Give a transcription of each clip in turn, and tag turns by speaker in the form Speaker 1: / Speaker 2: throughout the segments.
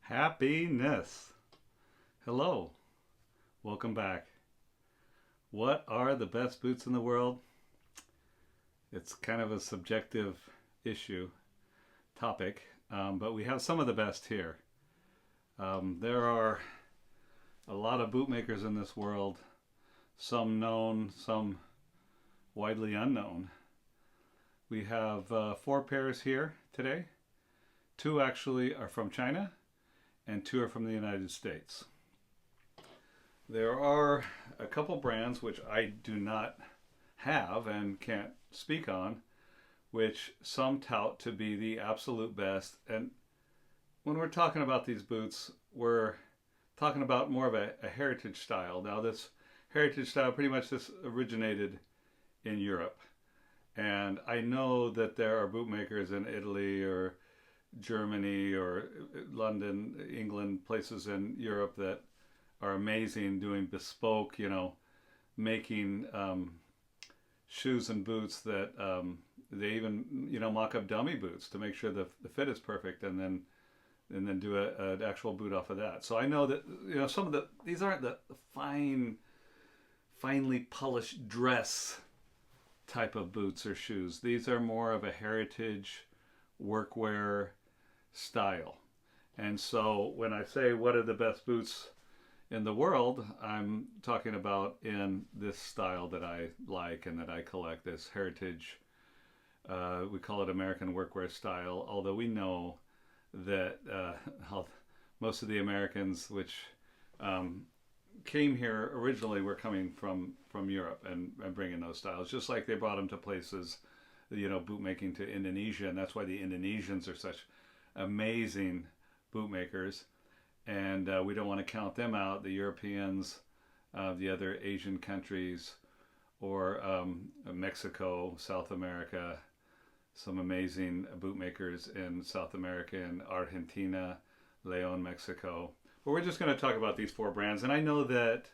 Speaker 1: Happiness. Hello. Welcome back. What are the best boots in the world? It's kind of a subjective issue, topic, but we have some of the best here. There are a lot of bootmakers in this world, some known, some widely unknown. We have four pairs here today. Two actually are from China, and two are from the United States. There are a couple brands which I do not have and can't speak on, which some tout to be the absolute best. And when we're talking about these boots, we're talking about more of a heritage style. Now, this heritage style pretty much this originated in Europe. And I know that there are bootmakers in Italy or Germany or London, England, places in Europe that are amazing doing bespoke, making shoes and boots that they even, mock up dummy boots to make sure the fit is perfect and then do an actual boot off of that. So I know that, some of these aren't the finely polished dress type of boots or shoes. These are more of a heritage workwear style. And so when I say what are the best boots in the world, I'm talking about in this style that I like and that I collect, this heritage, we call it American workwear style, although we know that most of the Americans which came here originally were coming from Europe and bringing those styles, just like they brought them to places, bootmaking to Indonesia, and that's why the Indonesians are such amazing bootmakers. And we don't want to count them out, the Europeans, the other Asian countries, or Mexico, South America, some amazing bootmakers in South America and Argentina, Leon, Mexico. But we're just going to talk about these four brands. And I know that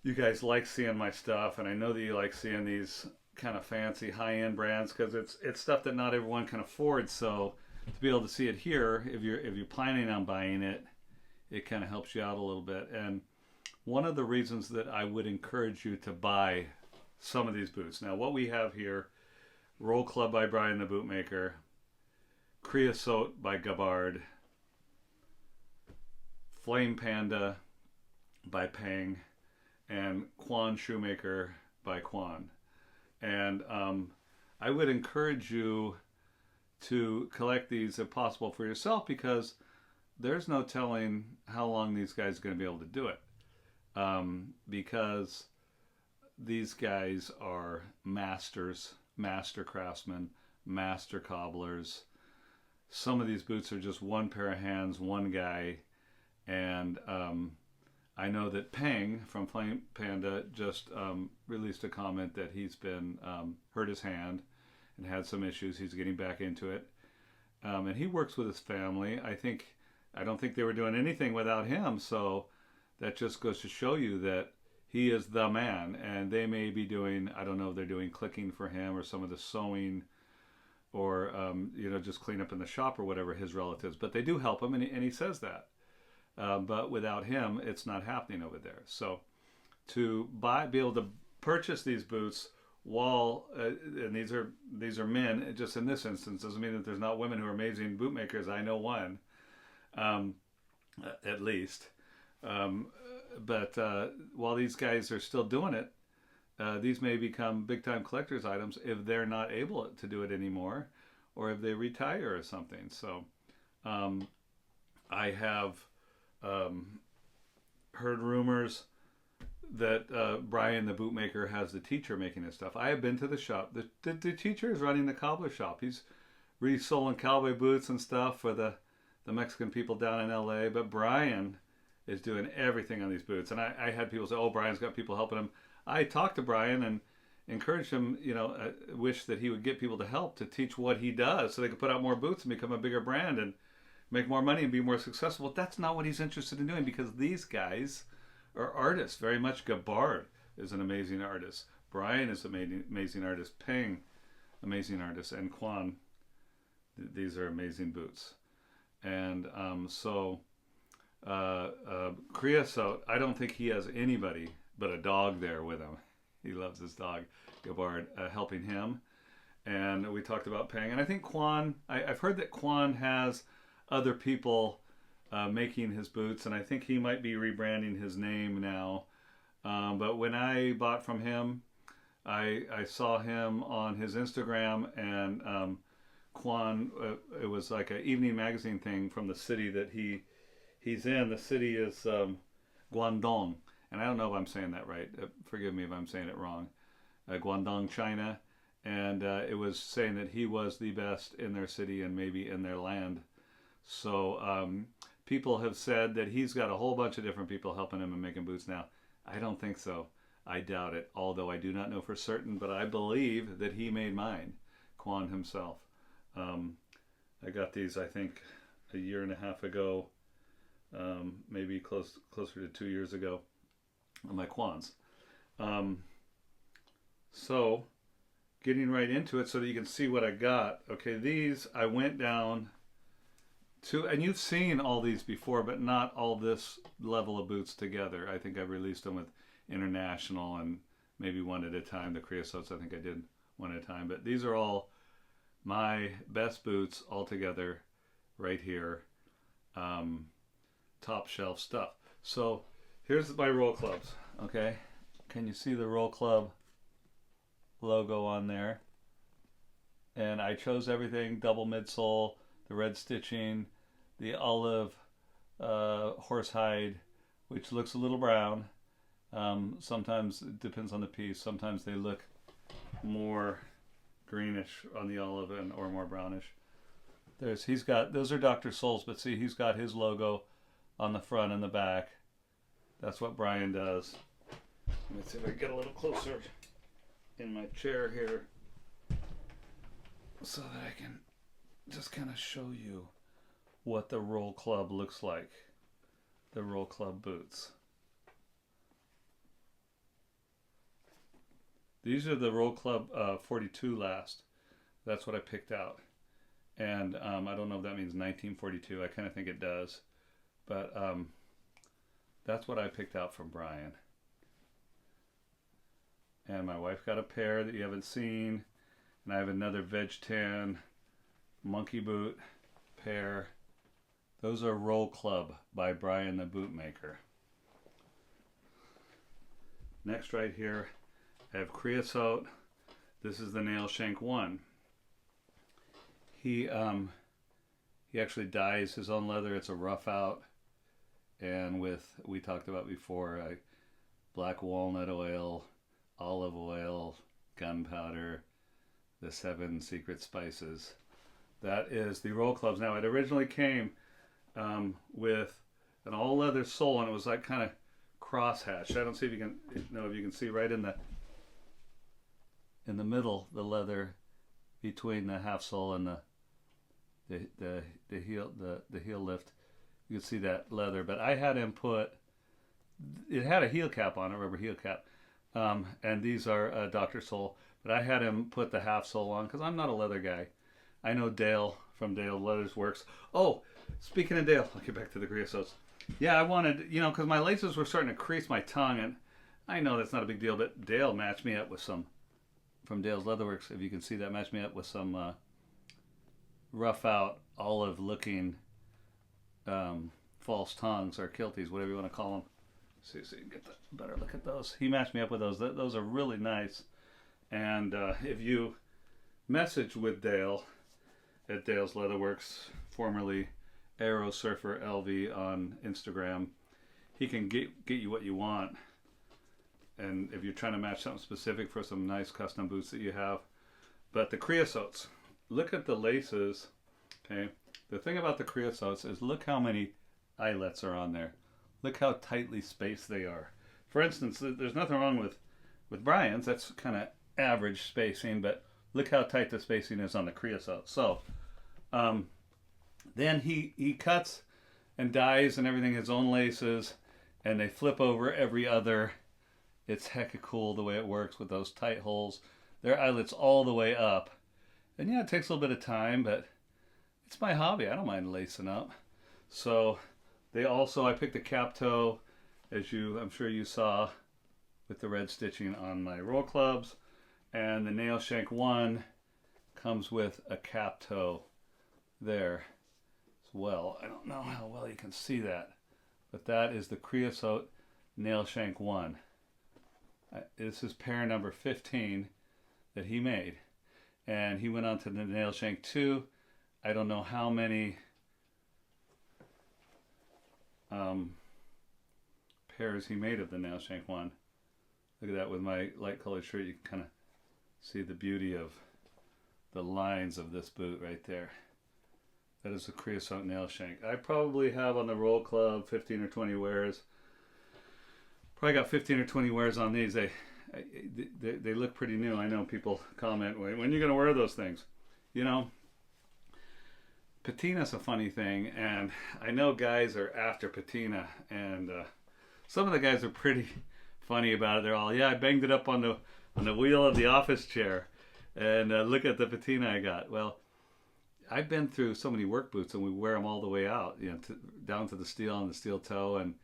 Speaker 1: you guys like seeing my stuff, and I know that you like seeing these kind of fancy high-end brands because it's stuff that not everyone can afford. So to be able to see it here, if you're planning on buying it, it kind of helps you out a little bit. And one of the reasons that I would encourage you to buy some of these boots. Now, what we have here: Roll Club by Brian the Bootmaker, Creosote by Gabbard, Flame Panda by Pang, and Quan Shoemaker by Quan. And I would encourage you to collect these if possible for yourself, because there's no telling how long these guys are going to be able to do it, because these guys are masters, master craftsmen, master cobblers. Some of these boots are just one pair of hands, one guy. And I know that Peng from Flame Panda just released a comment that he's been hurt his hand and had some issues. He's getting back into it, and he works with his family. I don't think they were doing anything without him. So that just goes to show you that he is the man. And they may be doing, I don't know, if they're doing clicking for him or some of the sewing, or just clean up in the shop or whatever, his relatives. But they do help him, and he says that. But without him, it's not happening over there. So to be able to purchase these boots while, and these are men, just in this instance, doesn't mean that there's not women who are amazing bootmakers. I know one, at least. But while these guys are still doing it, these may become big-time collector's items if they're not able to do it anymore, or if they retire or something. So I have heard rumors that Brian the Bootmaker has the teacher making his stuff. I have been to the shop. The teacher is running the cobbler shop. He's reselling cowboy boots and stuff for the Mexican people down in LA. But Brian is doing everything on these boots. And I had people say, oh, Brian's got people helping him. I talked to Brian and encouraged him, wish that he would get people to help to teach what he does so they could put out more boots and become a bigger brand and make more money and be more successful. But that's not what he's interested in doing, because these guys are artists. Very much Gabbard is an amazing artist. Brian is an amazing artist. Peng, amazing artist. And Quan, these are amazing boots. And Creosote, I don't think he has anybody but a dog there with him. He loves his dog, Gabard, helping him. And we talked about paying. And I think Quan, I've heard that Quan has other people making his boots, and I think he might be rebranding his name now. But when I bought from him, I saw him on his Instagram, and Quan, it was like an evening magazine thing from the city that he's in. The city is Guangdong, and I don't know if I'm saying that right. Forgive me if I'm saying it wrong. Guangdong, China, and it was saying that he was the best in their city and maybe in their land. So people have said that he's got a whole bunch of different people helping him and making boots now. I don't think so. I doubt it, although I do not know for certain, but I believe that he made mine, Quan himself. I got these, I think, a year and a half ago, maybe closer to 2 years ago, on my Quans. So, getting right into it so that you can see what I got. Okay, these I went down to, and you've seen all these before, but not all this level of boots together. I think I've released them with International and maybe one at a time. The Creosotes, I think I did one at a time. But these are all my best boots all together right here. Top shelf stuff. So here's my roll clubs. Okay, can you see the roll club logo on there? And I chose everything double midsole, the red stitching, the olive horsehide, which looks a little brown. Sometimes it depends on the piece. Sometimes they look more greenish on the olive or more brownish. He's got, those are Dr. Soul's, but see, he's got his logo on the front and the back. That's what Brian does. Let me see if I can get a little closer in my chair here so that I can just kind of show you what the roll club looks like. The roll club boots. These are the roll club 42 last. That's what I picked out. And I don't know if that means 1942. I kind of think it does. But that's what I picked out from Brian. And my wife got a pair that you haven't seen. And I have another veg tan monkey boot pair. Those are Roll Club by Brian the Bootmaker. Next right here, I have Creosote. This is the nail shank 1. He actually dyes his own leather. It's a rough out, and with, we talked about before, black walnut oil, olive oil, gunpowder, the 7 secret spices. That is the roll clubs. Now it originally came with an all leather sole, and it was like kind of cross-hatched. I don't see if you can know if you can see right in the middle, the leather between the half sole and the heel lift. You can see that leather, but I had him put, it had a heel cap on it, rubber heel cap, and these are Dr. Soul, but I had him put the half sole on because I'm not a leather guy. I know Dale from Dale Leathers Works. Oh, speaking of Dale, I'll get back to the Creosotes. Yeah, I wanted, because my laces were starting to crease my tongue, and I know that's not a big deal, but Dale matched me up with some, from Dale's Leatherworks, if you can see that, matched me up with some rough out, olive looking false tongues or kilties, whatever you want to call them. See, so you can get a better look at those. He matched me up with those. Those are really nice. And if you message with Dale at Dale's Leatherworks, formerly Aero Surfer LV on Instagram, he can get you what you want. And if you're trying to match something specific for some nice custom boots that you have. But the Creosotes, look at the laces. Okay, the thing about the Creosotes is look how many eyelets are on there. Look how tightly spaced they are. For instance, there's nothing wrong with Brian's. That's kind of average spacing, but look how tight the spacing is on the Creosote. So then he cuts and dyes and everything his own laces, and they flip over every other. It's hecka cool the way it works with those tight holes. Their eyelets all the way up. And yeah, it takes a little bit of time, but it's my hobby. I don't mind lacing up. So they also, I picked the cap toe, as I'm sure you saw, with the red stitching on my roll clubs. And the nail shank one comes with a cap toe there as well. I don't know how well you can see that, but that is the Creosote nail shank one. This is pair number 15 that he made. And he went on to the nail shank 2. I don't know how many pairs he made of the nail shank 1. Look at that with my light colored shirt. You can kind of see the beauty of the lines of this boot right there. That is a Creosote nail shank. I probably have on the roll club 15 or 20 wears. Probably got 15 or 20 wears on these. They look pretty new. I know people comment, when are you going to wear those things? You know, patina's a funny thing, and I know guys are after patina, and some of the guys are pretty funny about it. They're all, yeah, I banged it up on the wheel of the office chair, and look at the patina I got. Well, I've been through so many work boots, and we wear them all the way out, you know, down to the steel and the steel toe, and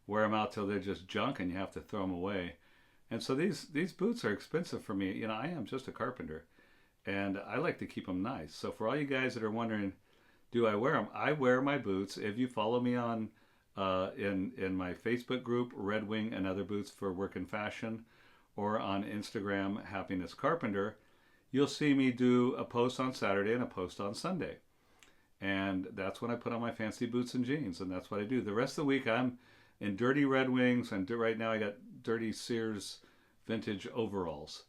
Speaker 1: wear them out till they're just junk, and you have to throw them away. And so these boots are expensive for me. You know, I am just a carpenter, and I like to keep them nice. So for all you guys that are wondering, do I wear them? I wear my boots. If you follow me on in my Facebook group, Red Wing and Other Boots for Work and Fashion, or on Instagram, Happiness Carpenter, you'll see me do a post on Saturday and a post on Sunday. And that's when I put on my fancy boots and jeans, and that's what I do. The rest of the week I'm in dirty Red Wings, and right now I got dirty Sears vintage overalls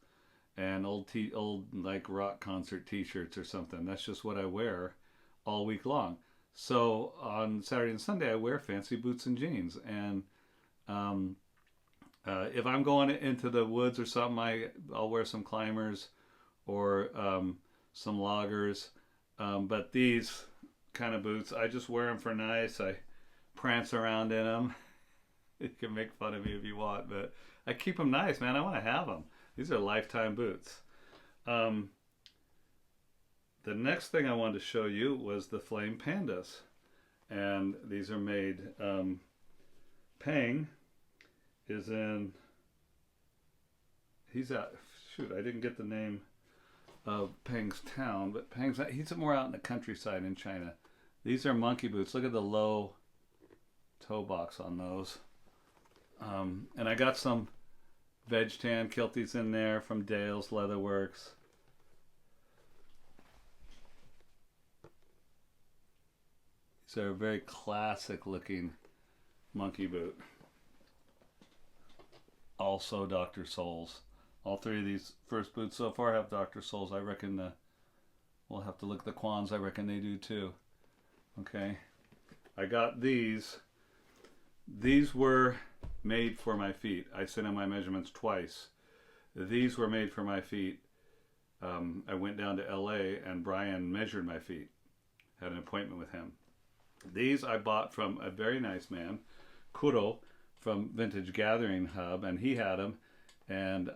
Speaker 1: and old like rock concert t-shirts or something. That's just what I wear all week long. So on Saturday and Sunday I wear fancy boots and jeans, and if I'm going into the woods or something, I'll wear some climbers or some loggers, but these kind of boots, I just wear them for nice. I prance around in them. You can make fun of me if you want, but I keep them nice, man. I want to have them. These are lifetime boots. The next thing I wanted to show you was the Flame Pandas. And these are made, Pang is in, he's out, shoot, I didn't get the name of Pang's town, but he's more out in the countryside in China. These are monkey boots. Look at the low toe box on those. And I got some veg tan kilties in there from Dale's Leatherworks. These are a very classic looking monkey boot. Also Dr. Soles. All three of these first boots so far have Dr. Soles. I reckon we'll have to look at the Quans. I reckon they do too. Okay. I got these. These were made for my feet. I sent in my measurements twice. These were made for my feet. I went down to LA and Brian measured my feet. Had an appointment with him. These I bought from a very nice man, Kuro, from Vintage Gathering Hub, and he had them and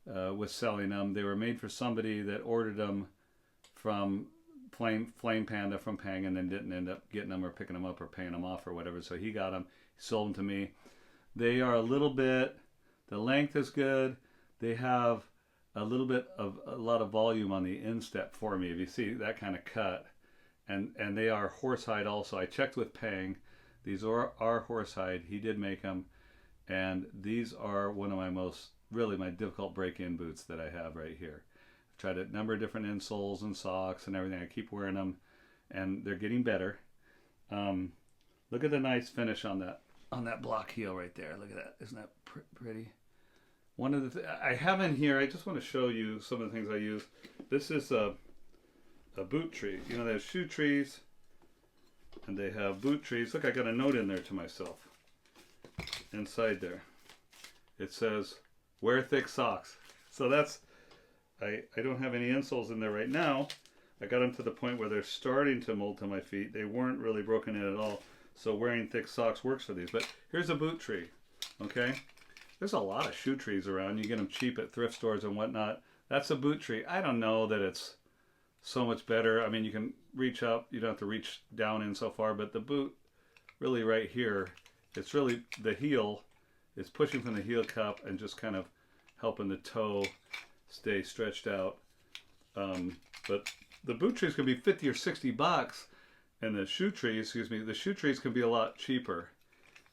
Speaker 1: was selling them. They were made for somebody that ordered them from Flame Panda from Pang and then didn't end up getting them or picking them up or paying them off or whatever. So he got them, he sold them to me. They are a little bit, the length is good. They have a lot of volume on the instep for me. If you see that kind of cut, and they are horsehide also. I checked with Pang. These are horsehide. He did make them, and these are one of my difficult break-in boots that I have right here. I've tried a number of different insoles and socks and everything. I keep wearing them, and they're getting better. Look at the nice finish on that block heel right there. Look at that. Isn't that pretty? One of the I have in here, I just want to show you some of the things I use. This is a boot tree. You know, they have shoe trees and they have boot trees. Look, I got a note in there to myself. Inside there. It says, wear thick socks. So that's, I don't have any insoles in there right now. I got them to the point where they're starting to mold to my feet. They weren't really broken in at all. So wearing thick socks works for these. But here's a boot tree, okay? There's a lot of shoe trees around. You get them cheap at thrift stores and whatnot. That's a boot tree. I don't know that it's so much better. I mean, you can reach up, you don't have to reach down in so far, but the boot really right here, it's really the heel is pushing from the heel cup and just kind of helping the toe stay stretched out. But the boot trees can be 50 or 60 bucks, and the shoe trees, excuse me, the shoe trees can be a lot cheaper.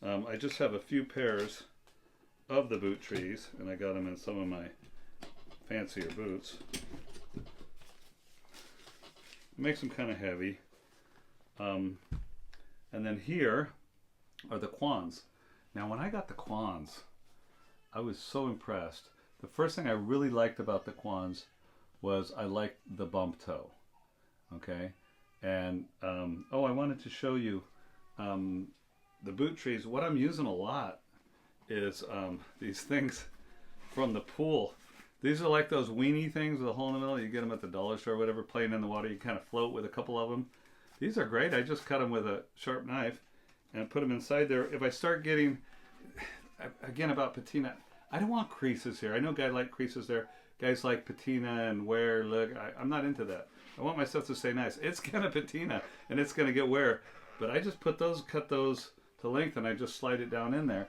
Speaker 1: I just have a few pairs of the boot trees, and I got them in some of my fancier boots. It makes them kind of heavy. And then here are the Quans. Now, when I got the Quans, I was so impressed. The first thing I really liked about the Quans was I liked the bump toe. Okay, and oh, I wanted to show you the boot trees. What I'm using a lot is these things from the pool. These are like those weenie things with a hole in the middle. You get them at the dollar store or whatever, playing in the water. You kind of float with a couple of them. These are great. I just cut them with a sharp knife and put them inside there. If I start getting, again about patina, I don't want creases here. I know guys like creases there. Guys like patina and wear. Look, I'm not into that. I want my stuff to stay nice. It's gonna patina and it's gonna get wear, but I just put those, cut those to length, and I just slide it down in there.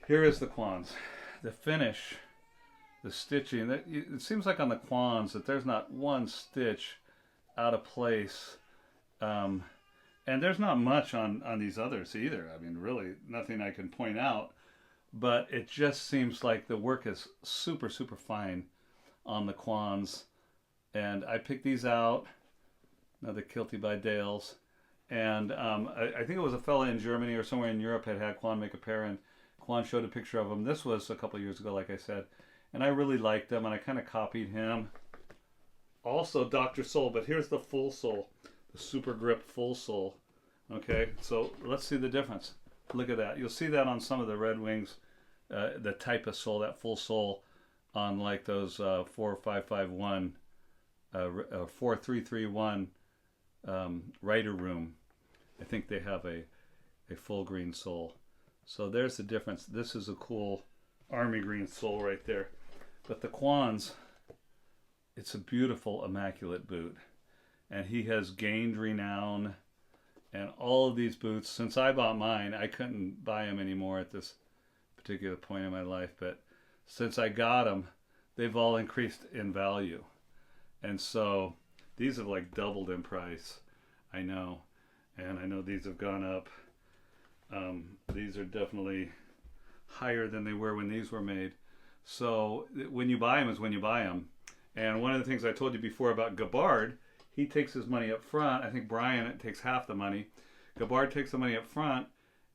Speaker 1: Here is the Quans. The finish, the stitching. It seems like on the Quans that there's not one stitch out of place, and there's not much on these others either. I mean, really nothing I can point out. But it just seems like the work is super, super fine on the Quans. And I picked these out, another Kilty by Dales. And I think it was a fella in Germany or somewhere in Europe had Quan make a pair, and Quan showed a picture of them. This was a couple years ago, like I said. And I really liked them, and I kind of copied him. Also Dr. Sole, but here's the full sole, the super grip full sole. Okay, so let's see the difference. Look at that. You'll see that on some of the Red Wings, the type of sole, that full sole on like those 4551, 4331 Rider Room. I think they have a full green sole. So there's the difference. This is a cool army green sole right there. But the Quans, it's a beautiful, immaculate boot. And he has gained renown. And all of these boots, since I bought mine, I couldn't buy them anymore at this particular point in my life. But since I got them, they've all increased in value. And so these have like doubled in price. I know. And I know these have gone up. These are definitely higher than they were when these were made. So when you buy them is when you buy them. And one of the things I told you before about Gabbard, he takes his money up front. I think Brian takes half the money. Gabbard takes the money up front,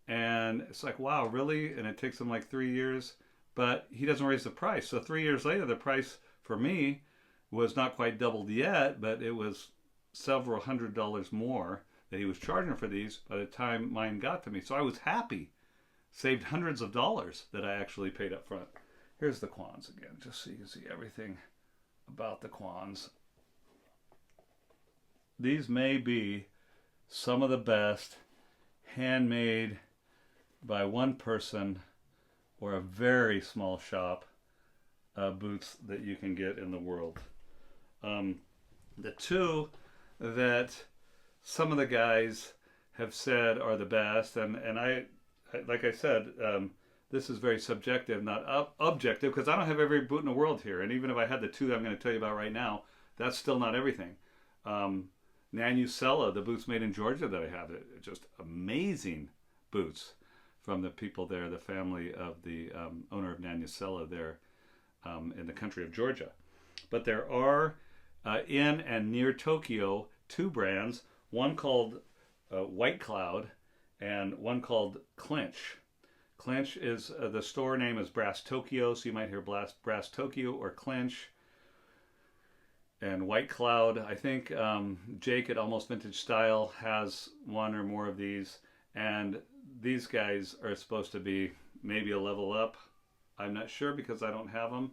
Speaker 1: and it's like, wow, really? And it takes him like 3 years, but he doesn't raise the price. So 3 years later, the price for me was not quite doubled yet, but it was several $100s more that he was charging for these by the time mine got to me. So I was happy. Saved hundreds of dollars that I actually paid up front. Here's the Quans again, just so you can see everything about the Quans. These may be some of the best handmade by one person or a very small shop boots that you can get in the world. The two that some of the guys have said are the best, and I like I said, this is very subjective, not objective, because I don't have every boot in the world here. And even if I had the two that I'm going to tell you about right now, that's still not everything. Nanusella, the boots made in Georgia that I have, are just amazing boots from the people there, the family of the owner of Nanusella there in the country of Georgia. But there are in and near Tokyo two brands, one called White Cloud and one called Clinch. Clinch is, the store name is Brass Tokyo, so you might hear Brass Tokyo or Clinch. And White Cloud, I think Jake at Almost Vintage Style has one or more of these. And these guys are supposed to be maybe a level up. I'm not sure because I don't have them.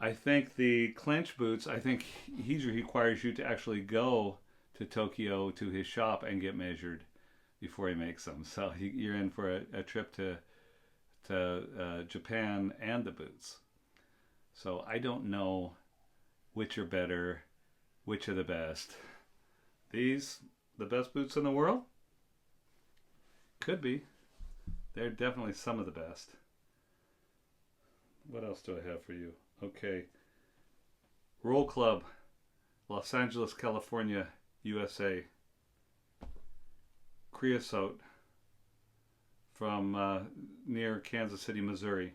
Speaker 1: I think the Clinch boots, I think he requires you to actually go to Tokyo to his shop and get measured before he makes them. So you're in for a trip to Japan and the boots. So I don't know which are better, which are the best. These, the best boots in the world? Could be. They're definitely some of the best. What else do I have for you? Okay. Roll Club, Los Angeles, California, USA. Creosote from near Kansas City, Missouri.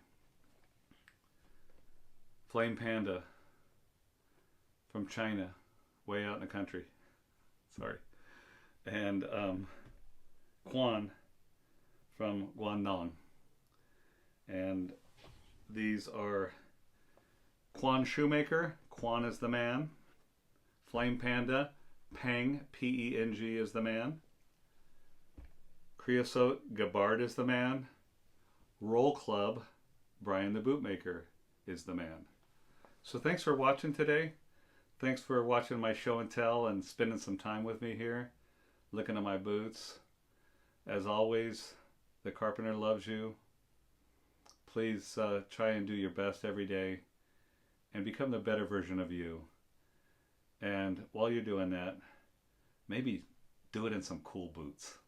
Speaker 1: Flame Panda from China, way out in the country. Sorry. And Quan from Guangdong. And these are Quan Shoemaker. Quan is the man. Flame Panda. Peng, P-E-N-G is the man. Creosote, Gabbard is the man. Roll Club, Brian the Bootmaker is the man. So thanks for watching today. Thanks for watching my show and tell and spending some time with me here, looking at my boots. As always, the carpenter loves you. Please try and do your best every day and become the better version of you. And while you're doing that, maybe do it in some cool boots.